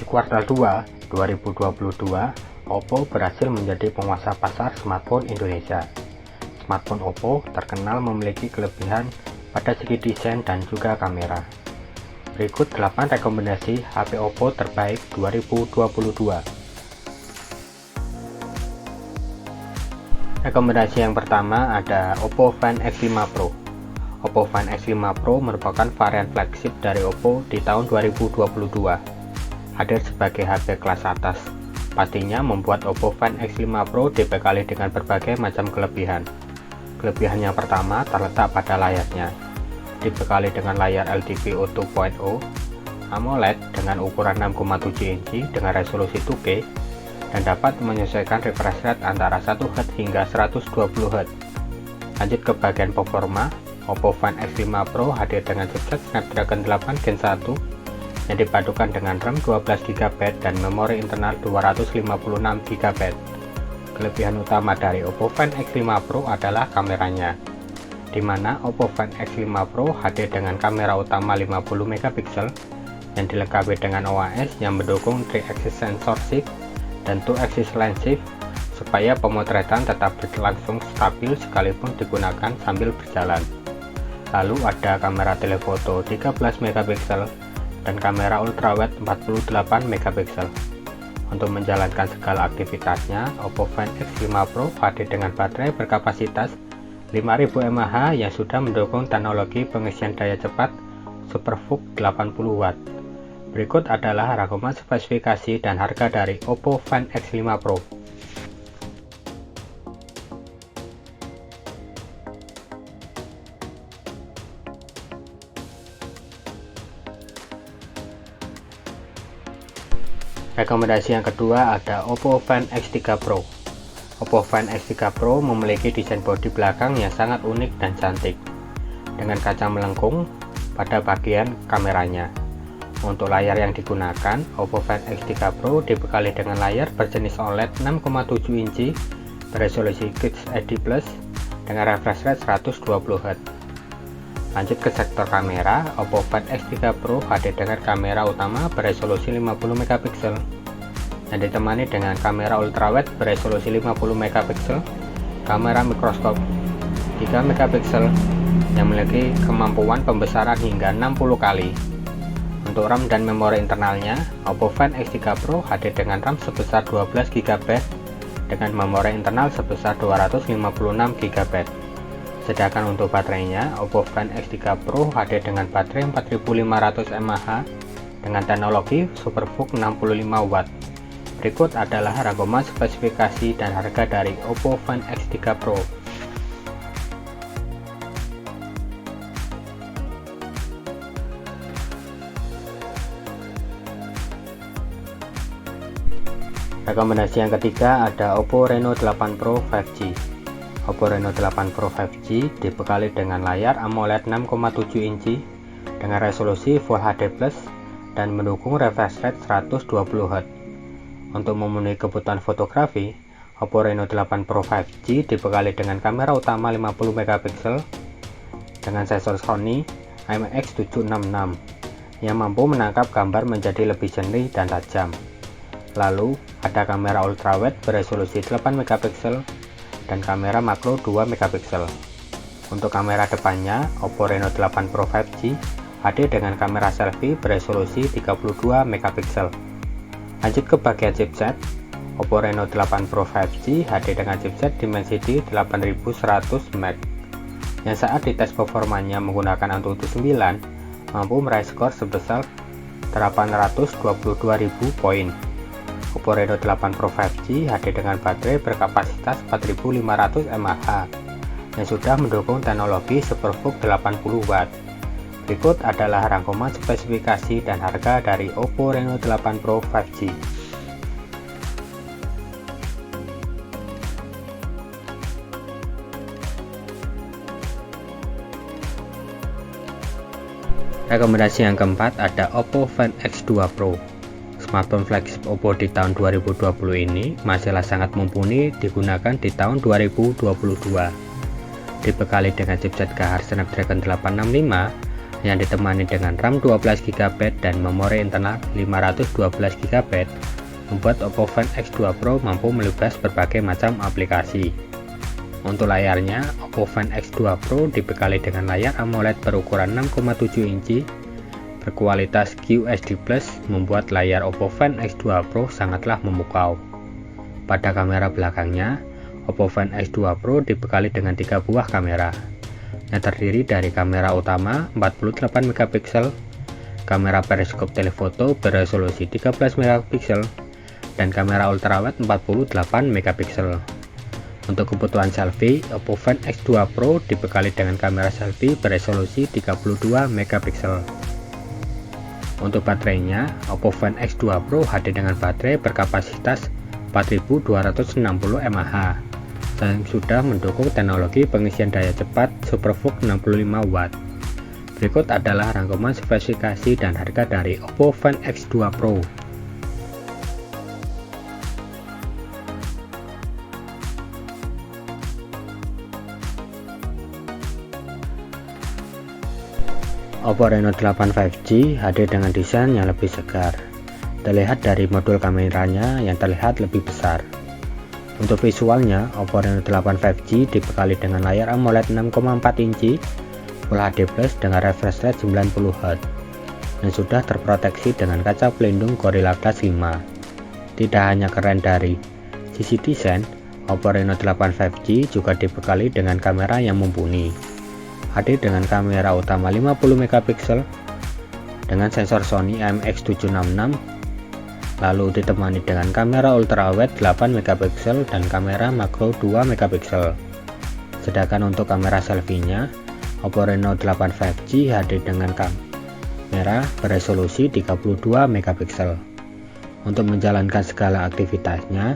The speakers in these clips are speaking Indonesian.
Di kuartal 2 2022, Oppo berhasil menjadi penguasa pasar smartphone Indonesia. Smartphone Oppo terkenal memiliki kelebihan pada segi desain dan juga kamera. Berikut 8 rekomendasi HP Oppo terbaik 2022. Rekomendasi yang pertama ada Oppo Find X5 Pro. Oppo Find X5 Pro merupakan varian flagship dari Oppo di tahun 2022. Hadir sebagai HP kelas atas, pastinya membuat Oppo Find X5 Pro dibekali dengan berbagai macam kelebihan. Kelebihan yang pertama terletak pada layarnya. Dibekali dengan layar LTPO 2.0, AMOLED dengan ukuran 6,7 inci dengan resolusi 2K, dan dapat menyesuaikan refresh rate antara 1 Hz hingga 120 Hz. Lanjut ke bagian performa, Oppo Find X5 Pro hadir dengan chipset Snapdragon 8 Gen 1 yang dipadukan dengan RAM 12GB dan memori internal 256GB. Kelebihan utama dari Oppo Find X5 Pro adalah kameranya, di mana Oppo Find X5 Pro hadir dengan kamera utama 50MP yang dilengkapi dengan OIS yang mendukung 3-axis sensor shift dan 2-axis lens shift supaya pemotretan tetap berlangsung stabil sekalipun digunakan sambil berjalan. Lalu ada kamera telefoto 13MP dan kamera ultrawide 48MP. Untuk menjalankan segala aktivitasnya, Oppo Find X5 Pro hadir dengan baterai berkapasitas 5000 mAh yang sudah mendukung teknologi pengisian daya cepat SuperVOOC 80W. Berikut adalah rangkuman spesifikasi dan harga dari Oppo Find X5 Pro. Rekomendasi yang kedua ada Oppo Find X3 Pro. Oppo Find X3 Pro memiliki desain bodi belakang yang sangat unik dan cantik, dengan kaca melengkung pada bagian kameranya. Untuk layar yang digunakan, Oppo Find X3 Pro dibekali dengan layar berjenis OLED 6,7 inci beresolusi Kids HD Plus dengan refresh rate 120Hz. Lanjut ke sektor kamera, Oppo Find X3 Pro hadir dengan kamera utama beresolusi 50MP yang ditemani dengan kamera ultrawide beresolusi 50MP, kamera mikroskop 3MP yang memiliki kemampuan pembesaran hingga 60 kali. Untuk RAM dan memori internalnya, Oppo Find X3 Pro hadir dengan RAM sebesar 12GB dengan memori internal sebesar 256GB. Sedangkan untuk baterainya, Oppo Find X3 Pro hadir dengan baterai 4500 mAh dengan teknologi SuperVOOC 65W. Berikut adalah rangkuman spesifikasi dan harga dari Oppo Find X3 Pro. Rekomendasi yang ketiga ada Oppo Reno 8 Pro 5G. Oppo Reno 8 Pro 5G dibekali dengan layar AMOLED 6,7 inci dengan resolusi Full HD Plus dan mendukung refresh rate 120Hz. Untuk memenuhi kebutuhan fotografi, Oppo Reno 8 Pro 5G dibekali dengan kamera utama 50MP dengan sensor Sony IMX766 yang mampu menangkap gambar menjadi lebih jernih dan tajam. Lalu ada kamera ultrawide beresolusi 8MP dan kamera makro 2MP. Untuk kamera depannya, Oppo Reno 8 Pro 5G hadir dengan kamera selfie beresolusi 32MP. Lanjut ke bagian chipset, Oppo Reno 8 Pro 5G hadir dengan chipset Dimensity 8100MAX yang saat dites performanya menggunakan Antutu 9 mampu meraih skor sebesar 822.000 poin. Oppo Reno 8 Pro 5G hadir dengan baterai berkapasitas 4500 mAh yang sudah mendukung teknologi SuperVOOC 80W. Berikut adalah rangkuman spesifikasi dan harga dari Oppo Reno 8 Pro 5G. Rekomendasi yang keempat ada Oppo Find X2 Pro. Smartphone flagship Oppo di tahun 2020 ini masihlah sangat mumpuni digunakan di tahun 2022. Dibekali dengan chipset Snapdragon 865, yang ditemani dengan RAM 12GB dan memori internal 512GB membuat Oppo Find X2 Pro mampu melibas berbagai macam aplikasi. Untuk layarnya, Oppo Find X2 Pro dibekali dengan layar AMOLED berukuran 6,7 inci berkualitas QHD+ membuat layar Oppo Find X2 Pro sangatlah memukau. Pada kamera belakangnya, Oppo Find X2 Pro dibekali dengan 3 buah kamera yang terdiri dari kamera utama 48MP, kamera periskop telefoto beresolusi 13MP, dan kamera ultrawide 48MP. Untuk kebutuhan selfie, Oppo Find X2 Pro dibekali dengan kamera selfie beresolusi 32MP. Untuk baterainya, Oppo Find X2 Pro hadir dengan baterai berkapasitas 4260 mAh dan sudah mendukung teknologi pengisian daya cepat SuperVOOC 65W. Berikut adalah rangkuman spesifikasi dan harga dari Oppo Find X2 Pro. Oppo Reno 8 5G hadir dengan desain yang lebih segar. Terlihat dari modul kameranya yang terlihat lebih besar. Untuk visualnya, Oppo Reno 8 5G dibekali dengan layar AMOLED 6,4 inci Full HD+ dengan refresh rate 90Hz dan sudah terproteksi dengan kaca pelindung Gorilla Glass 5. Tidak hanya keren dari sisi desain, Oppo Reno 8 5G juga dibekali dengan kamera yang mumpuni. Hadir dengan kamera utama 50MP dengan sensor Sony IMX766, lalu ditemani dengan kamera ultrawide 8MP dan kamera makro 2MP. Sedangkan untuk kamera selfie-nya, Oppo Reno 8 5G hadir dengan kamera beresolusi 32MP. Untuk menjalankan segala aktivitasnya,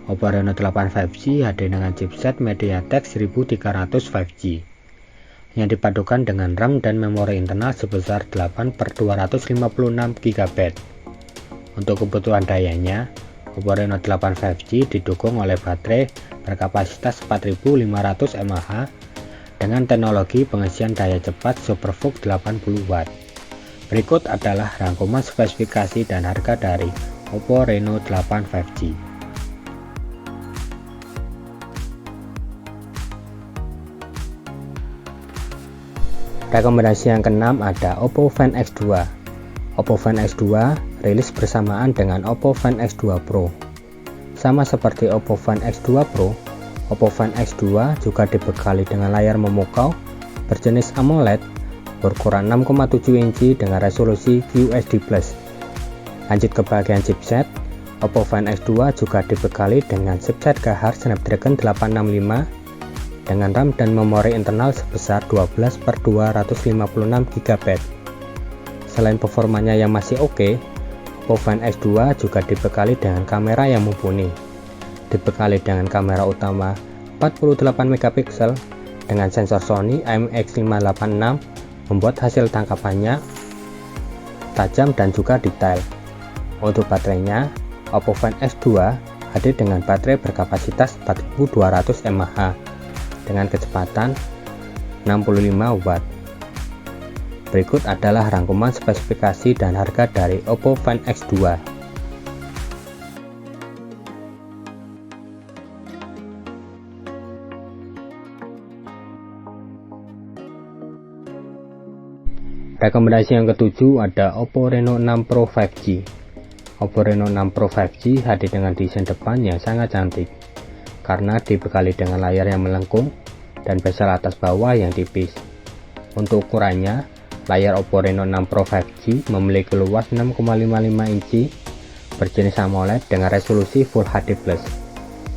Oppo Reno 8 5G hadir dengan chipset MediaTek 1300 5G yang dipadukan dengan RAM dan memori internal sebesar 8/256GB. Untuk kebutuhan dayanya, Oppo Reno 8 5G didukung oleh baterai berkapasitas 4500 mAh dengan teknologi pengisian daya cepat SuperVOOC 80W. Berikut adalah rangkuman spesifikasi dan harga dari Oppo Reno 8 5G. Rekomendasi yang keenam ada Oppo Find X2. Oppo Find X2 rilis bersamaan dengan Oppo Find X2 Pro. Sama seperti Oppo Find X2 Pro, Oppo Find X2 juga dibekali dengan layar memukau berjenis AMOLED berukuran 6,7 inci dengan resolusi QHD+. Lanjut ke bagian chipset, Oppo Find X2 juga dibekali dengan chipset Gahar Snapdragon 865 dengan RAM dan memori internal sebesar 12/256GB. Selain performanya yang masih oke, Oppo Find X2 juga dibekali dengan kamera yang mumpuni. Dibekali dengan kamera utama 48MP dengan sensor Sony IMX586 membuat hasil tangkapannya tajam dan juga detail. Untuk baterainya, Oppo Find X2 hadir dengan baterai berkapasitas 4200 mAh dengan kecepatan 65W. Berikut adalah rangkuman spesifikasi dan harga dari Oppo Find X2. Rekomendasi yang ketujuh ada Oppo Reno 6 Pro 5G. Oppo Reno 6 Pro 5G hadir dengan desain depan yang sangat cantik karena dibekali dengan layar yang melengkung dan bezel atas bawah yang tipis. Untuk ukurannya, layar Oppo Reno 6 Pro 5G memiliki luas 6,55 inci berjenis AMOLED dengan resolusi Full HD+.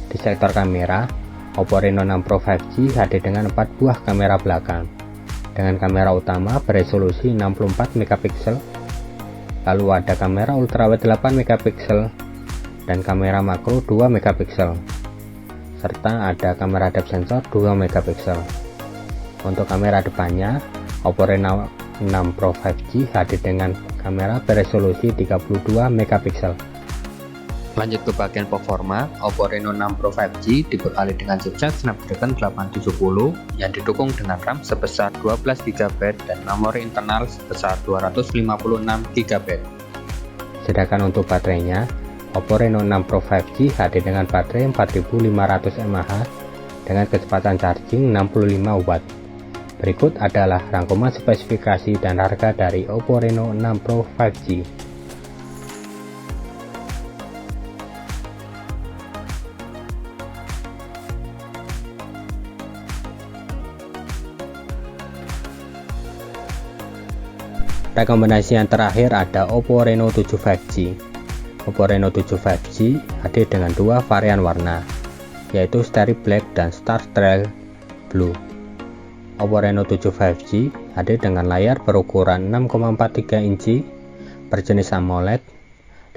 Di sektor kamera, Oppo Reno 6 Pro 5G hadir dengan 4 buah kamera belakang dengan kamera utama beresolusi 64MP, lalu ada kamera ultrawide 8MP dan kamera makro 2MP, serta ada kamera depth sensor 2MP. Untuk kamera depannya, Oppo Reno 6 Pro 5G hadir dengan kamera beresolusi 32MP. Lanjut ke bagian performa, Oppo Reno 6 Pro 5G dibekali dengan chipset Snapdragon 870 yang didukung dengan RAM sebesar 12GB dan memori internal sebesar 256GB. Sedangkan untuk baterainya, Oppo Reno 6 Pro 5G hadir dengan baterai 4500 mAh dengan kecepatan charging 65W. Berikut adalah rangkuman spesifikasi dan harga dari Oppo Reno 6 Pro 5G. Rekomendasi yang terakhir ada Oppo Reno 7 5G. Oppo Reno 7 5G hadir dengan dua varian warna, yaitu Starry Black dan Star Trail Blue. Oppo Reno 7 5G hadir dengan layar berukuran 6,43 inci berjenis AMOLED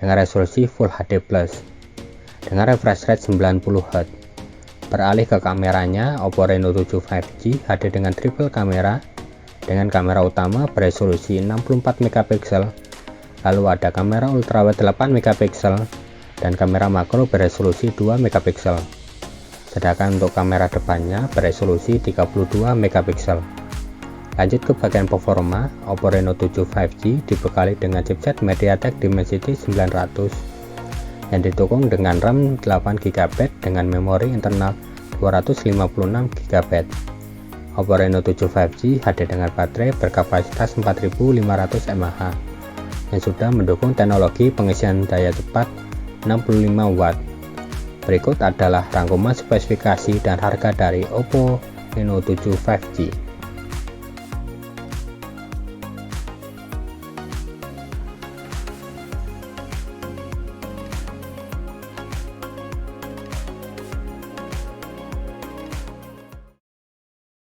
dengan resolusi Full HD+, dengan refresh rate 90Hz. Beralih ke kameranya, Oppo Reno 7 5G hadir dengan triple kamera dengan kamera utama beresolusi 64MP, lalu ada kamera ultrawide 8MP dan kamera makro beresolusi 2MP. Sedangkan untuk kamera depannya beresolusi 32MP. Lanjut ke bagian performa, Oppo Reno 7 5G dibekali dengan chipset MediaTek Dimensity 900 yang didukung dengan RAM 8GB dengan memori internal 256GB. Oppo Reno 7 5G hadir dengan baterai berkapasitas 4500 mAh yang sudah mendukung teknologi pengisian daya cepat 65W. Berikut adalah rangkuman spesifikasi dan harga dari Oppo Reno 7 5G.